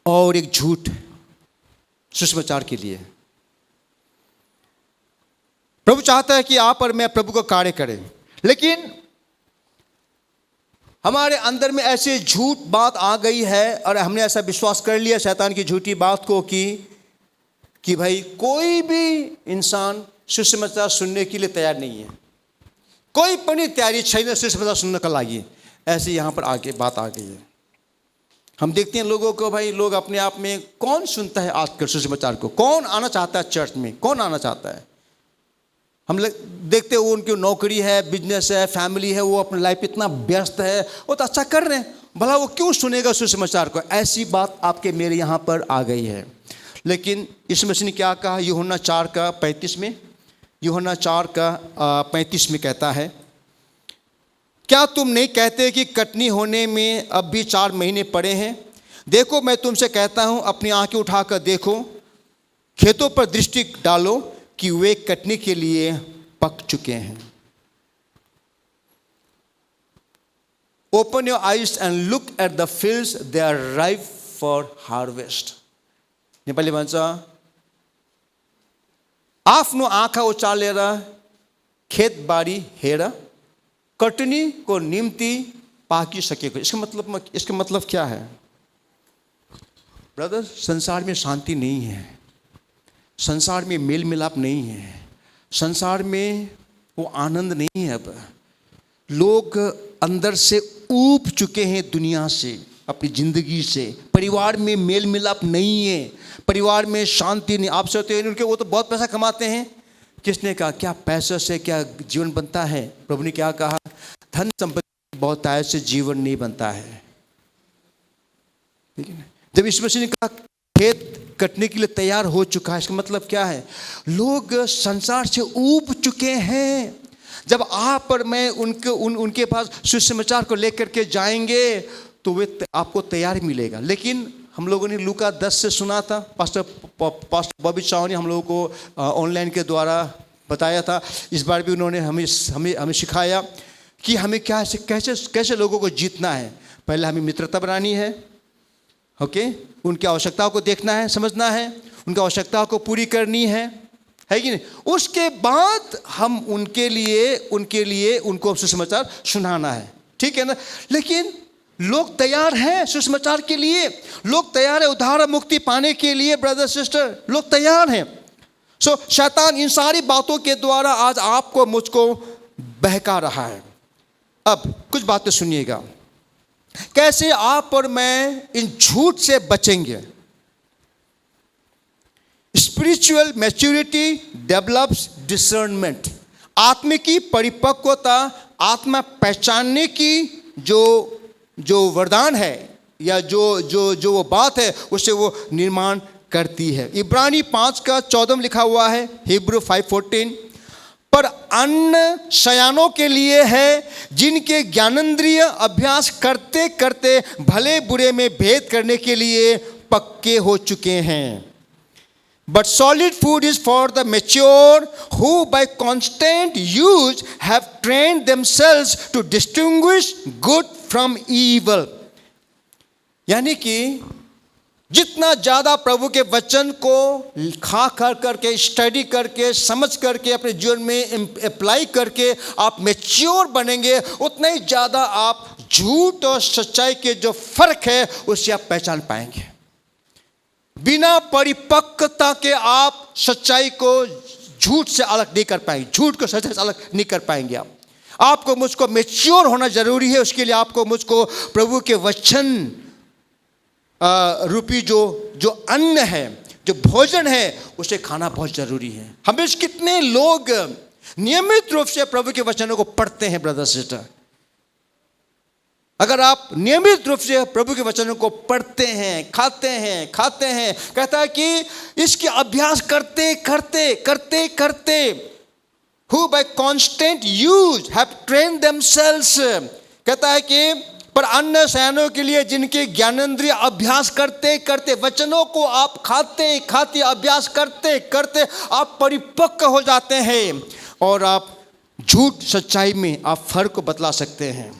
और एक झूठ सुसमाचार के लिए, प्रभु चाहता है कि आप और मैं प्रभु को कार्य करें, लेकिन हमारे अंदर में ऐसे झूठ बात आ गई है और हमने ऐसा विश्वास कर लिया शैतान की झूठी बात को कि भाई कोई भी इंसान सुसमाचार सुनने के लिए तैयार नहीं है, कोई पनि तैयारी छैन सुसमाचार सुन्नका लागि। ऐसे यहाँ पर आगे बात आ गई है। हम देखते हैं लोगों को, भाई लोग अपने आप में, कौन सुनता है आजकल सुसमाचार को? कौन आना चाहता है चर्च में? कौन आना चाहता है? हम देखते हैं वो उनकी नौकरी है, बिजनेस है, फैमिली है, वो अपनी लाइफ इतना व्यस्त है, वो तो अच्छा कर रहे हैं, भला वो क्यों सुनेगा सुसमाचार को? ऐसी बात आपके मेरे यहाँ पर आ गई है। लेकिन इस मसीह ने क्या कहा? यूहन्ना 4:35 में, यूहन्ना 4:35 में कहता है, क्या तुम नहीं कहते कि कटनी होने में अब भी 4 महीने पड़े हैं? देखो मैं तुमसे कहता हूँ, अपनी आंखें उठाकर देखो, खेतों पर दृष्टि डालो कि वे कटनी के लिए पक चुके हैं। Open your eyes and look at the fields, they are ripe for harvest. Nepali भन्छ आफ्नो आँखा उचालेर खेतबारी हेर, कटनीको निम्ति पाकिसकेको। इसका मतलब क्या है ब्रदर? संसार में शांति नहीं है, संसार में मेल मिलाप नहीं है, संसार में वो आनंद नहीं है। अब लोग अंदर से ऊब चुके हैं दुनिया से, अपनी जिंदगी से। परिवार में मेल मिलाप नहीं है, परिवार में शांति नहीं। आप सोचते हैं उनके वो तो बहुत पैसा कमाते हैं। किसने कहा क्या पैसे से क्या जीवन बनता है? प्रभु ने क्या कहा? धन संपत्ति बहुतायत से जीवन नहीं बनता है। ठीक है ना? जब यीशु मसीह ने कहा खेत कटने के लिए तैयार हो चुका है, इसका मतलब क्या है? लोग संसार से ऊब चुके हैं। जब आप और मैं उनके पास सुसमाचार को लेकर के जाएंगे तो वे आपको तैयार मिलेगा। लेकिन हम लोगों ने लूका 10 से सुना था, पास्टर बॉबी चाव ने हम लोगों को ऑनलाइन के द्वारा बताया था। इस बार भी उन्होंने हमें सिखाया कि हमें कैसे लोगों को जीतना है। पहले हमें मित्रता बनानी है, ओके, उनकी आवश्यकताओं को देखना है, समझना है, उनकी आवश्यकताओं को पूरी करनी है कि नहीं? उसके बाद हम उनके लिए उनको सुसमाचार सुनाना है, ठीक है ना? लेकिन लोग तैयार हैं सुसमाचार के लिए, लोग तैयार है उद्धार मुक्ति पाने के लिए। ब्रदर सिस्टर, लोग तैयार हैं। सो शैतान इन सारी बातों के द्वारा आज आपको मुझको बहका रहा है। अब कुछ बातें सुनिएगा, कैसे आप और मैं इन झूठ से बचेंगे। Spiritual maturity develops discernment. आत्मिकी परिपक्वता, आत्मा पहचानने की जो वरदान है या जो वो बात है, उससे वो निर्माण करती है। इब्रानी 5:14 में लिखा हुआ है, हिब्रू 5:14, पर अन्न शयानों के लिए है जिनके ज्ञानेंद्रिय अभ्यास करते करते भले बुरे में भेद करने के लिए पक्के हो चुके हैं। But solid food is for the mature who by constant use have trained themselves to distinguish good from evil. यानी कि जितना ज़्यादा प्रभु के वचन को खा करके स्टडी करके समझ करके अपने जीवन में अप्लाई करके आप मैच्योर बनेंगे, उतना ही ज़्यादा आप झूठ और सच्चाई के जो फर्क है उससे आप पहचान पाएंगे। बिना परिपक्वता के आप सच्चाई को झूठ से अलग नहीं कर पाएंगे, झूठ को सच्चाई से अलग नहीं कर पाएंगे। आपको मुझको मैच्योर होना जरूरी है। उसके लिए आपको मुझको प्रभु के वचन रूपी जो अन्न है, जो भोजन है, उसे खाना बहुत जरूरी है। हमें कितने लोग नियमित रूप से प्रभु के वचनों को पढ़ते हैं ब्रदर सिस्टर? अगर आप नियमित रूप से प्रभु के वचनों को पढ़ते हैं, खाते हैं, कहता है कि इसके अभ्यास करते who by constant use have trained themselves, कहता है कि पर अन्य शयनों के लिए जिनके ज्ञानेंद्रिय अभ्यास करते वचनों को आप खाते अभ्यास करते आप परिपक्व हो जाते हैं और आप झूठ सच्चाई में आप फर्क को बतला सकते हैं।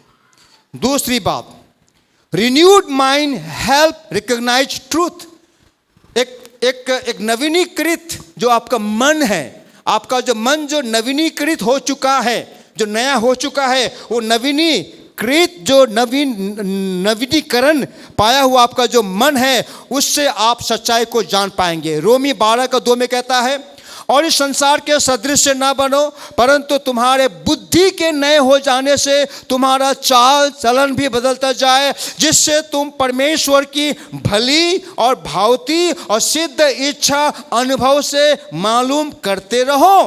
दूसरी बात, renewed mind help recognise truth. एक नवीनीकृत जो आपका मन है, आपका जो मन जो नवीनीकृत हो चुका है, जो नया हो चुका है, वो नवीनीकृत जो नवीनीकरण पाया हुआ आपका जो मन है, उससे आप सच्चाई को जान पाएंगे। रोमी 12:2 में कहता है, और इस संसार के सदृश से ना बनो, परंतु तुम्हारे बुद्धि के नए हो जाने से तुम्हारा चाल चलन भी बदलता जाए, जिससे तुम परमेश्वर की भली और भावती और सिद्ध इच्छा अनुभव से मालूम करते रहो।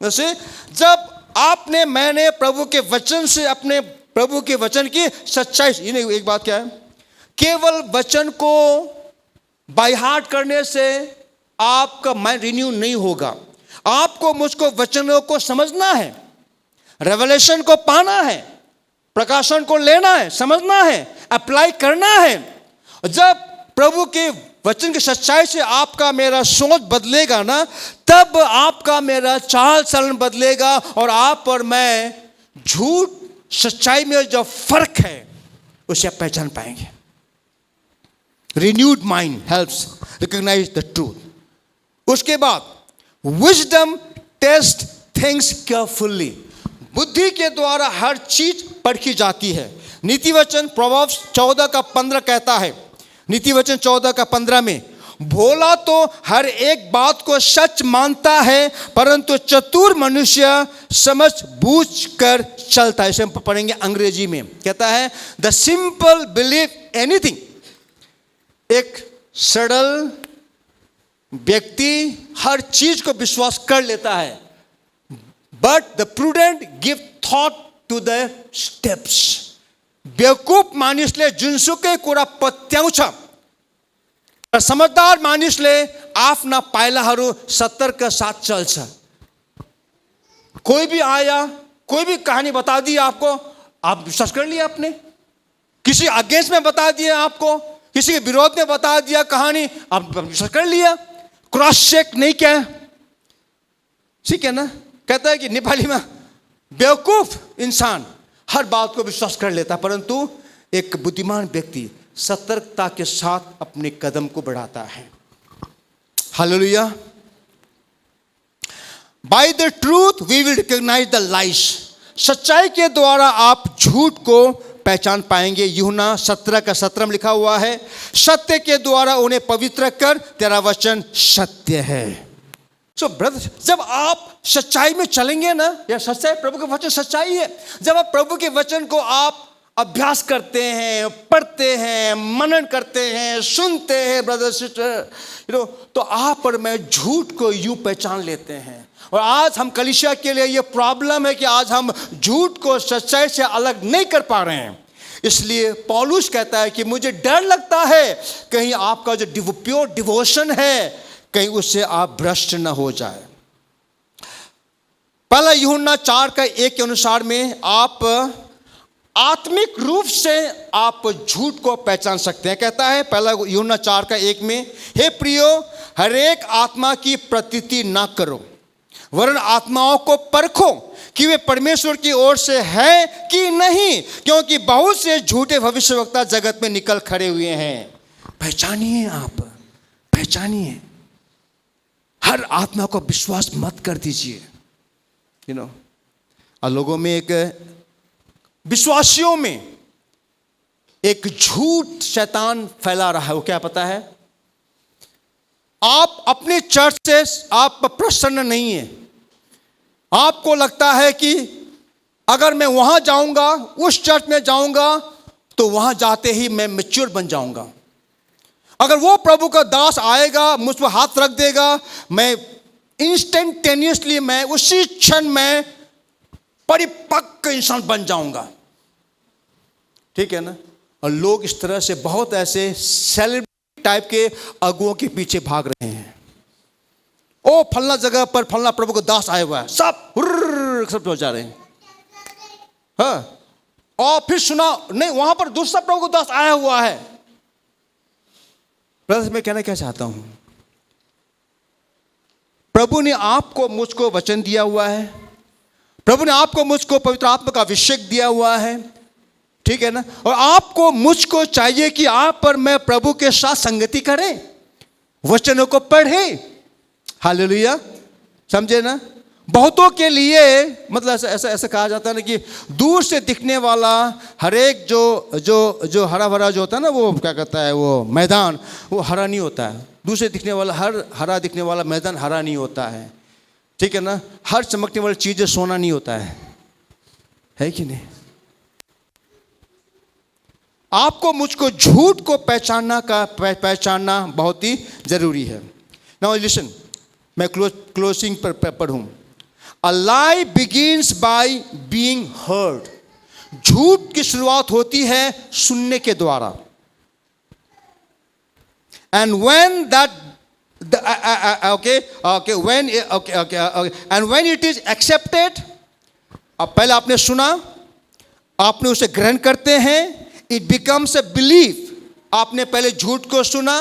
जैसे जब मैंने प्रभु के वचन से अपने प्रभु के वचन की सच्चाई, एक बात क्या है, केवल वचन को बाय हार्ट करने से आपका माइंड रिन्यू नहीं होगा। आपको मुझको वचनों को समझना है, रेवलेशन को पाना है, प्रकाशन को लेना है, समझना है, अप्लाई करना है। जब प्रभु के वचन की सच्चाई से आपका मेरा सोच बदलेगा ना, तब आपका मेरा चाल चलन बदलेगा और आप और मैं झूठ सच्चाई में जो फर्क है उसे आप पहचान पाएंगे। Renewed mind helps recognise the truth. उसके बाद विजडम टेस्ट थिंग्स केयरफुल्ली, बुद्धि के द्वारा हर चीज परखी जाती है। नीति वचन प्रोवर्ब्स 14:15 कहता है, नीति वचन 14:15 में, भोला तो हर एक बात को सच मानता है, परंतु चतुर मनुष्य समझ बूझ कर चलता है। इसे हम पढ़ेंगे अंग्रेजी में। कहता है द सिंपल बिलीव एनीथिंग, एक सरल व्यक्ति हर चीज को विश्वास कर लेता है, but the prudent give thought to the steps, बेवकूफ मानिसले जुनसुकै कुरा पत्याउँछ र समझदार मानिसले आफ्ना पाइलाहरू सतर्क साथ चल्छ। कोई भी आया, कोई भी कहानी बता दी आपको, आप विश्वास कर लिया आपने। किसी अगेंस्ट में बता दिया आपको, किसी के विरोध में बता दिया कहानी, आप विश्वास कर लिया, क्रॉस चेक नहीं किया। ठीक है ना। कहता है कि नेपाली में बेवकूफ इंसान हर बात को विश्वास कर लेता, परंतु एक बुद्धिमान व्यक्ति सतर्कता के साथ अपने कदम को बढ़ाता है। Hallelujah. By the truth we will recognise the lies, सच्चाई के द्वारा आप झूठ को पहचान पाएंगे। यूहन्ना 17:17 में लिखा हुआ है, सत्य के द्वारा उन्हें पवित्र कर, तेरा वचन सत्य है। सो ब्रदर, जब आप सच्चाई में चलेंगे ना, या सच्चाई, प्रभु का वचन सच्चाई है। जब आप प्रभु के वचन को आप अभ्यास करते हैं, पढ़ते हैं, मनन करते हैं, सुनते हैं ब्रदर सिस्टर, तो आप और मैं झूठ को यूं पहचान लेते हैं। और आज हम कलीसिया के लिए ये प्रॉब्लम है कि आज हम झूठ को सच्चाई से अलग नहीं कर पा रहे हैं। इसलिए पौलुस कहता है कि मुझे डर लगता है कहीं आपका जो प्योर डिवोशन है, कहीं उससे आप भ्रष्ट न हो जाए। पहला यूहन्ना 4:1 के अनुसार में आप आत्मिक रूप से आप झूठ को पहचान सकते हैं। कहता है पहला यूहन्ना 4:1 में, हे प्रियो, हर एक आत्मा की प्रतीति ना करो, वरन आत्माओं को परखो कि वे परमेश्वर की ओर से है कि नहीं, क्योंकि बहुत से झूठे भविष्यवक्ता जगत में निकल खड़े हुए हैं। पहचानिए, आप पहचानिए। हर आत्मा को विश्वास मत कर दीजिए। लोगों में एक, विश्वासियों में एक झूठ शैतान फैला रहा है। वो क्या पता है? आप अपने चर्च से आप प्रसन्न नहीं है। आपको लगता है कि अगर मैं वहां जाऊंगा, उस चर्च में जाऊंगा, तो वहां जाते ही मैं मैच्योर बन जाऊंगा। अगर वो प्रभु का दास आएगा, मुझ पर हाथ रख देगा, मैं इंस्टेंटेनियसली, मैं उसी क्षण में परिपक्व इंसान बन जाऊंगा। ठीक है ना। और लोग इस तरह से बहुत ऐसे सेलिब्रिटी टाइप के अगुओं के पीछे भाग रहे हैं। ओ फलना जगह पर फलना प्रभु का दास आया हुआ है, सब हो जा रहे हैं। हाँ, और फिर सुना नहीं, वहां पर दूसरा प्रभु का दास आया हुआ है। ब्रदर, मैं कहना क्या चाहता हूं, प्रभु ने आपको मुझको वचन दिया हुआ है, प्रभु ने आपको मुझको पवित्र आत्मा का अभिषेक दिया हुआ है। ठीक है ना। और आपको मुझको चाहिए कि आप और मैं प्रभु के साथ संगति करें, वचनों को पढ़ें। हालेलुया। समझे ना। बहुतों के लिए मतलब ऐसा कहा जाता है ना कि दूर से दिखने वाला हर एक जो हरा भरा जो होता है ना, वो क्या कहता है, वो मैदान, वो हरा नहीं होता है। दूर से दिखने वाला हरा दिखने वाला मैदान हरा नहीं होता है। ठीक है ना। हर चमकने वाली चीजें सोना नहीं होता है कि नहीं। आपको मुझको झूठ को पहचानना बहुत ही जरूरी है। नाउ लिसन, मैं क्लोजिंग पर पढ़ूं। A lie begins by being heard. झूठ की शुरुआत होती है सुनने के द्वारा। And when when it is accepted, अब पहले आपने सुना, आपने उसे ग्रहण करते हैं, it becomes a belief. आपने पहले झूठ को सुना,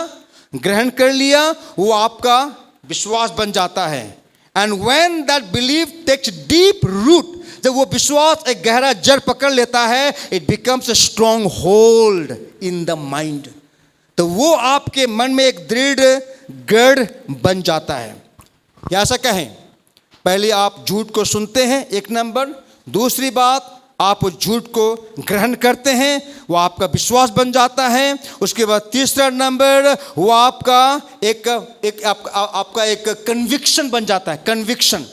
ग्रहण कर लिया, वो आपका विश्वास बन जाता है। And when that belief takes deep root, जब वो विश्वास एक गहरा जड़ पकड़ लेता है, it becomes a strong hold in the mind. तो वो आपके मन में एक दृढ़ गढ़ बन जाता है। या ऐसा कहें, पहले आप झूठ को सुनते हैं, एक नंबर। दूसरी बात, आप उस झूठ को ग्रहण करते हैं, वो आपका विश्वास बन जाता है। उसके बाद तीसरा नंबर, वो आपका एक कन्विक्शन बन जाता है। कन्विक्शन,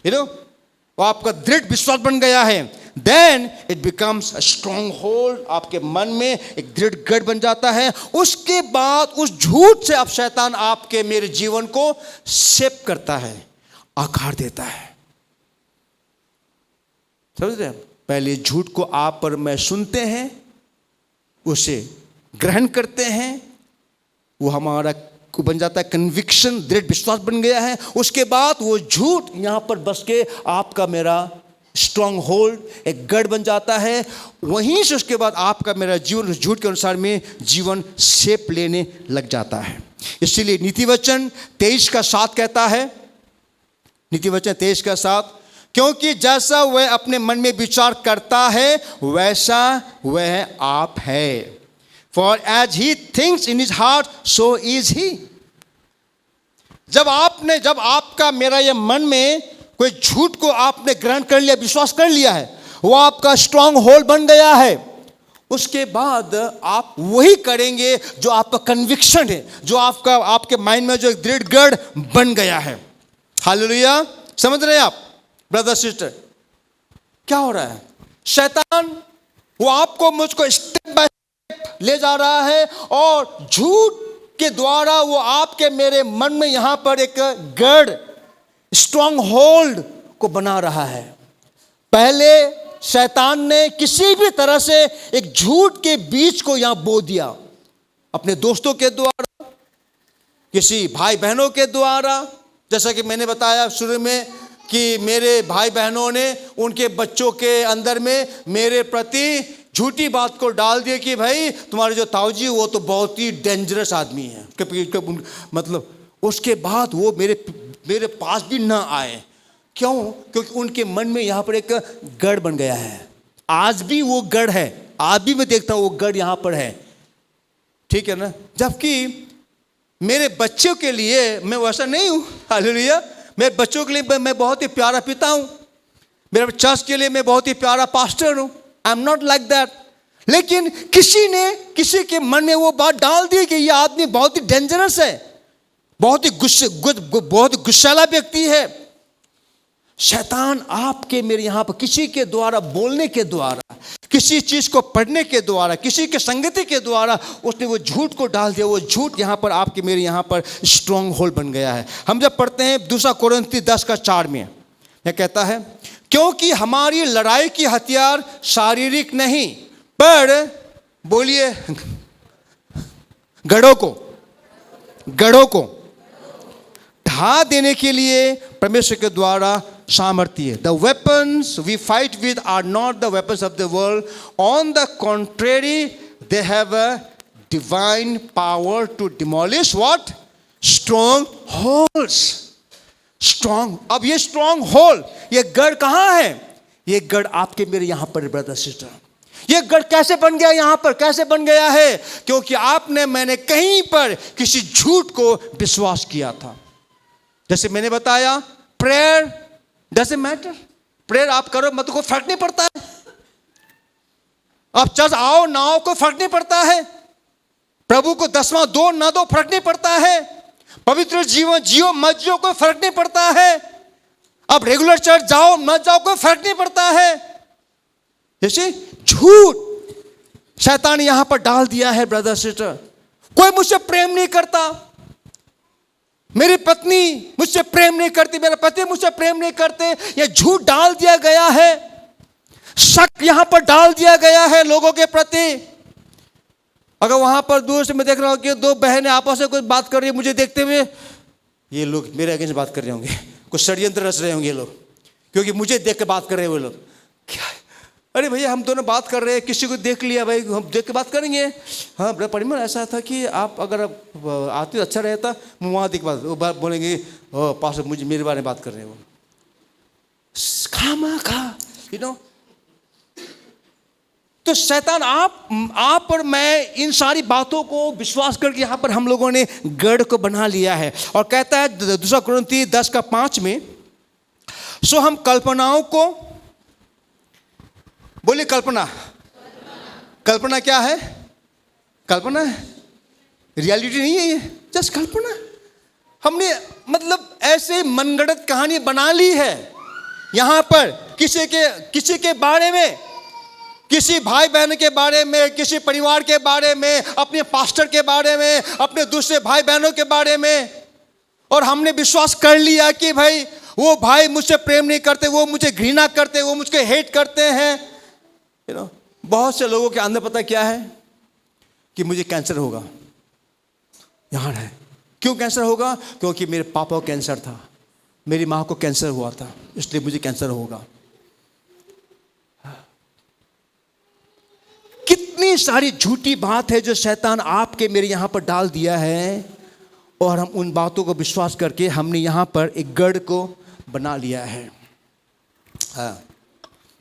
वो आपका दृढ़ विश्वास बन गया है। Then it becomes a stronghold, आपके मन में एक दृढ़ गढ़ बन जाता है। उसके बाद उस झूठ से अब शैतान आपके मेरे जीवन को शेप करता है, आकार देता है। समझ रहे हैं? पहले झूठ को आप पर मैं सुनते हैं, उसे ग्रहण करते हैं, वो हमारा को बन जाता है कन्विक्शन, दृढ़ विश्वास बन गया है। उसके बाद वो झूठ यहां पर बस के आपका मेरा स्ट्रॉन्ग होल्ड, एक गढ़ बन जाता है। वहीं से उसके बाद आपका मेरा जीवन उस झूठ के अनुसार में जीवन शेप लेने लग जाता है। इसीलिए नीतिवचन 23:7 कहता है, नीतिवचन 23:7, क्योंकि जैसा वह अपने मन में विचार करता है वैसा वह आप है। For as he thinks in his heart, so is he. जब आपका मेरा ये मन में कोई झूठ को आपने ग्रहण कर लिया, विश्वास कर लिया है, वो आपका स्ट्रॉन्ग होल्ड बन गया है। उसके बाद आप वही करेंगे जो आपका कन्विक्शन है, जो आपके माइंड में जो एक दृढ़ गढ़ बन गया है। हालेलुया। समझ रहे हैं आप ब्रदर सिस्टर? क्या हो रहा है? शैतान वो आपको मुझको स्टेप बाय स्टेप ले जा रहा है और झूठ के द्वारा वो आपके मेरे मन में यहां पर एक गढ़, स्ट्रॉन्ग होल्ड को बना रहा है। पहले शैतान ने किसी भी तरह से एक झूठ के बीज को यहां बो दिया, अपने दोस्तों के द्वारा, किसी भाई बहनों के द्वारा। जैसा कि मैंने बताया शुरू में कि मेरे भाई बहनों ने उनके बच्चों के अंदर में मेरे प्रति झूठी बात को डाल दिया कि भाई तुम्हारे जो ताऊजी वो तो बहुत ही डेंजरस आदमी है। मतलब उसके बाद वो मेरे पास भी ना आए। क्यों? क्योंकि उनके मन में यहाँ पर एक गढ़ बन गया है। आज भी वो गढ़ है, आज भी मैं देखता हूँ वो गढ़ यहाँ पर है, ठीक है ना। जबकि मेरे बच्चों के लिए मैं वैसा नहीं हूँ। हालेलुया। मेरे बच्चों के लिए मैं बहुत ही प्यारा पिता हूँ, मेरे चर्च के लिए मैं बहुत ही प्यारा पास्टर हूँ। I am not like that. लेकिन किसी ने किसी के मन में वो बात डाल दी कि ये आदमी बहुत ही डेंजरस है, बहुत ही गुस्सैला व्यक्ति है। शैतान आपके मेरे यहाँ पर किसी के द्वारा बोलने के द्वारा, किसी चीज को पढ़ने के द्वारा, किसी के संगति के द्वारा उसने वो झूठ को डाल दिया। वो झूठ यहाँ पर आपके मेरे यहाँ पर स्ट्रॉन्ग होल्ड बन गया है। हम जब पढ़ते हैं 2 कोरिन्थी 10:4 में यह कहता है, क्योंकि हमारी लड़ाई की हथियार शारीरिक नहीं पर, बोलिए, गढ़ों को ढा देने के लिए परमेश्वर के द्वारा सामर्थ्य है। The weapons we fight with are not the weapons of the world, on the contrary they have a divine power to demolish what? Strongholds. Strong, अब ये स्ट्रॉन्ग होल्ड, ये गढ़ कहां है? ये गढ़ आपके मेरे यहां पर ब्रदर सिस्टर। ये गढ़ कैसे बन गया? यहां पर कैसे बन गया है? क्योंकि आपने मैंने कहीं पर किसी झूठ को विश्वास किया था। जैसे मैंने बताया, प्रेयर डजंट मैटर। प्रेयर आप करो मत, कोई फर्क नहीं पड़ता है। आप चर्च आओ ना आओ, कोई फर्क नहीं पड़ता है। प्रभु को 10वां दो ना दो, फर्क नहीं पड़ता है। पवित्र जीवन जियो मत जियो, कोई फर्क नहीं पड़ता है। अब रेगुलर चर्च जाओ मत जाओ, कोई फर्क नहीं पड़ता है। जैसे झूठ शैतान यहां पर डाल दिया है ब्रदर सिस्टर। कोई मुझसे प्रेम नहीं करता, मेरी पत्नी मुझसे प्रेम नहीं करती, मेरे पति मुझसे प्रेम नहीं करते, यह झूठ डाल दिया गया है। शक यहां पर डाल दिया गया है लोगों के प्रति। अगर वहां पर दूर से मैं देख रहा हूं कि 2 बहनें आपस में कुछ बात कर रही है, मुझे देखते हुए ये लोग मेरे अगेंस्ट बात कर रहे होंगे, कुछ षड्यंत्र रच रहे होंगे ये लोग, क्योंकि मुझे देख के बात कर रहे हैं वो लोग। क्या? अरे भैया हम दोनों बात कर रहे हैं, किसी को देख लिया भाई, हम देख के बात करेंगे। हाँ बड़ा परिमल ऐसा था कि आप अगर आते अच्छा रहता, वहाँ देख बात, वो बात बोलेंगे पास मुझे मेरे बारे में बात कर रहे हैं वो। खामा खा यू नो। तो शैतान आप और मैं इन सारी बातों को विश्वास करके यहाँ पर हम लोगों ने गढ़ को बना लिया है। और कहता है 2 कुरिन्थी 10:5 में, सो हम कल्पनाओं को, बोलिए कल्पना। कल्पना क्या है? कल्पना है, रियलिटी नहीं है ये, जस्ट कल्पना। हमने मतलब ऐसे मनगढ़ंत कहानी बना ली है यहाँ पर, किसी के बारे में, किसी भाई बहन के बारे में, किसी परिवार के बारे में, अपने पास्टर के बारे में, अपने दूसरे भाई बहनों के बारे में। और हमने विश्वास कर लिया कि भाई वो भाई मुझसे प्रेम नहीं करते, वो मुझे घृणा करते, वो मुझे हेट करते हैं। यू नो, बहुत से लोगों के अंदर पता क्या है कि मुझे कैंसर होगा, यहाँ है। क्यों कैंसर होगा? क्योंकि मेरे पापा को कैंसर था, मेरी माँ को कैंसर हुआ था, इसलिए मुझे कैंसर होगा। कितनी सारी झूठी बात है जो शैतान आपके मेरे यहाँ पर डाल दिया है, और हम उन बातों को विश्वास करके हमने यहाँ पर एक गढ़ को बना लिया है। हाँ,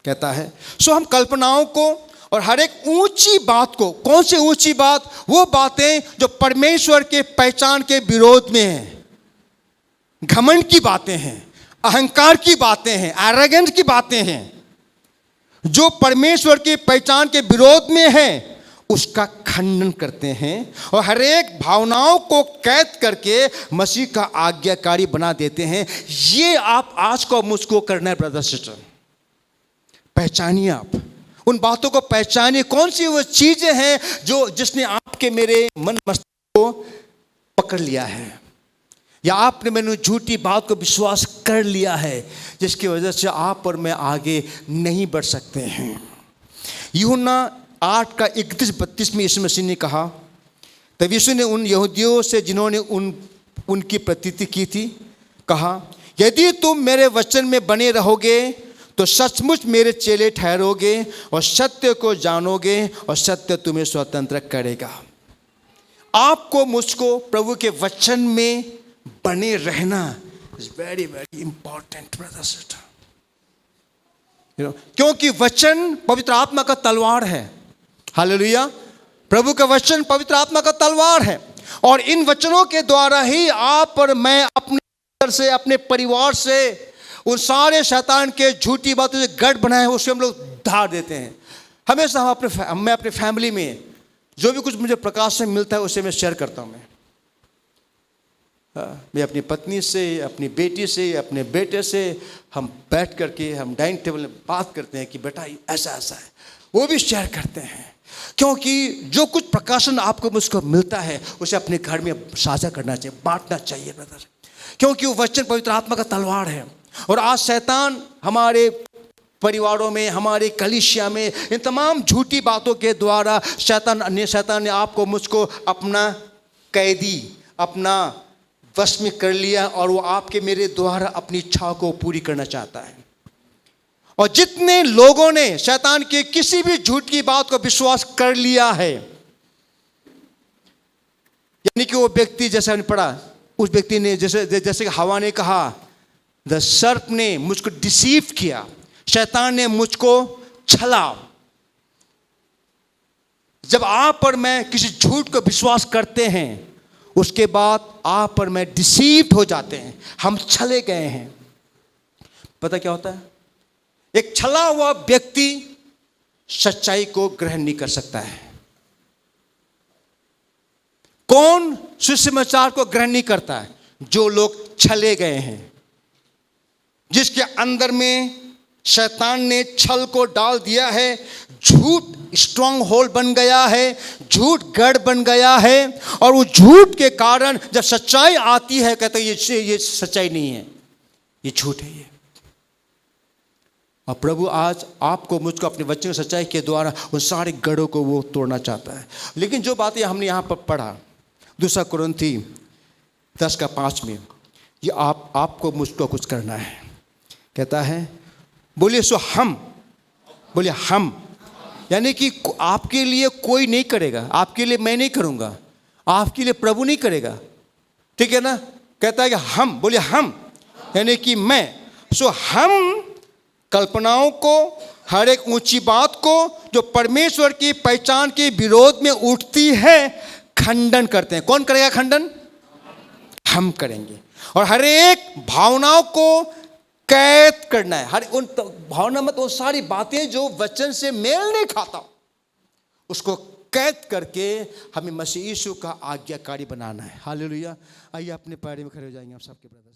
कहता है सो हम कल्पनाओं को और हर एक ऊंची बात को, कौन सी ऊंची बात? वो बातें जो परमेश्वर के पहचान के विरोध में हैं, घमंड की बातें हैं, अहंकार की बातें हैं, एरोगेंस की बातें हैं, जो परमेश्वर की पहचान के विरोध में हैं, उसका खंडन करते हैं और हर एक भावनाओं को कैद करके मसीह का आज्ञाकारी बना देते हैं। ये आप आज को मुझको करना है ब्रदर सिस्टर। पहचानिए, आप उन बातों को पहचानिए। कौन सी वो चीजें हैं जो जिसने आपके मेरे मन मस्तिष्क को पकड़ लिया है, या आपने मैंने झूठी बात को विश्वास कर लिया है, जिसकी वजह से आप और मैं आगे नहीं बढ़ सकते हैं। यूहन्ना 8:31-32 में यीशु मसीह ने कहा, तब यीशु ने उन यहूदियों से जिन्होंने उनकी प्रतीति की थी कहा, यदि तुम मेरे वचन में बने रहोगे तो सचमुच मेरे चेले ठहरोगे और सत्य को जानोगे और सत्य तुम्हें स्वतंत्र करेगा। आपको मुझको प्रभु के वचन में बने रहना is very very important brother sister. क्योंकि वचन पवित्र आत्मा का तलवार है। हालेलुया। प्रभु का वचन पवित्र आत्मा का तलवार है, और इन वचनों के द्वारा ही आप और मैं अपने घर से, अपने परिवार से उन सारे शैतान के झूठी बातों से गढ़ बनाए उसे हम लोग धार देते हैं। हमेशा मैं अपने फैमिली में जो भी कुछ मुझे प्रकाश से मिलता है उसे मैं शेयर करता हूँ। मैं अपनी पत्नी से, अपनी बेटी से, अपने बेटे से हम बैठ करके हम डाइनिंग टेबल में बात करते हैं कि बेटा ऐसा ऐसा है, वो भी शेयर करते हैं। क्योंकि जो कुछ प्रकाशन आपको मुझको मिलता है उसे अपने घर में साझा करना चाहिए, बांटना चाहिए ब्रदर, क्योंकि वो वचन पवित्र आत्मा का तलवार है। और आज शैतान हमारे परिवारों में, हमारे कलीसिया में इन तमाम झूठी बातों के द्वारा शैतान ने आपको मुझको अपना कैदी, अपना वश में कर लिया, और वो आपके मेरे द्वारा अपनी इच्छाओं को पूरी करना चाहता है। और जितने लोगों ने शैतान के किसी भी झूठ की बात को विश्वास कर लिया है, यानी कि वो व्यक्ति, जैसे हमने पढ़ा, उस व्यक्ति ने जैसे हवा ने कहा, द सर्प ने मुझको डिसीव किया, शैतान ने मुझको छला। जब आप और मैं किसी झूठ को विश्वास करते हैं, उसके बाद आप और मैं डिसीव्ड हो जाते हैं, हम छले गए हैं। पता क्या होता है? एक छला हुआ व्यक्ति सच्चाई को ग्रहण नहीं कर सकता है। कौन सुसमाचार को ग्रहण नहीं करता है? जो लोग छले गए हैं, जिसके अंदर में शैतान ने छल को डाल दिया है, झूठ स्ट्रॉन्ग होल्ड बन गया है, झूठ गढ़ बन गया है, और वो झूठ के कारण जब सच्चाई आती है कहते हैं ये सच्चाई नहीं है, ये झूठ है ये। और प्रभु आज आपको मुझको अपने वचन की सच्चाई के द्वारा उन सारे गढ़ों को वो तोड़ना चाहता है। लेकिन जो बातें हमने यहाँ पर पढ़ा 2 कुरिन्थी 10:5 में, ये आपको मुझको कुछ करना है। कहता है, बोलिए सो हम, बोलिए हम, यानी कि आपके लिए कोई नहीं करेगा, आपके लिए मैं नहीं करूँगा, आपके लिए प्रभु नहीं करेगा, ठीक है ना? कहता है कि हम, बोलिए हम, यानी कि मैं। सो हम कल्पनाओं को, हर एक ऊंची बात को जो परमेश्वर की पहचान के विरोध में उठती है, खंडन करते हैं। कौन करेगा खंडन? हम करेंगे। और हर एक भावनाओं को कैद करना है। हर उन भावना मत वो सारी बातें जो वचन से मेल नहीं खाता, उसको कैद करके हमें मसीह यीशु का आज्ञाकारी बनाना है। हालेलुया। आइए अपने पैर में खड़े हो जाएंगे आप सबके ब्रदर।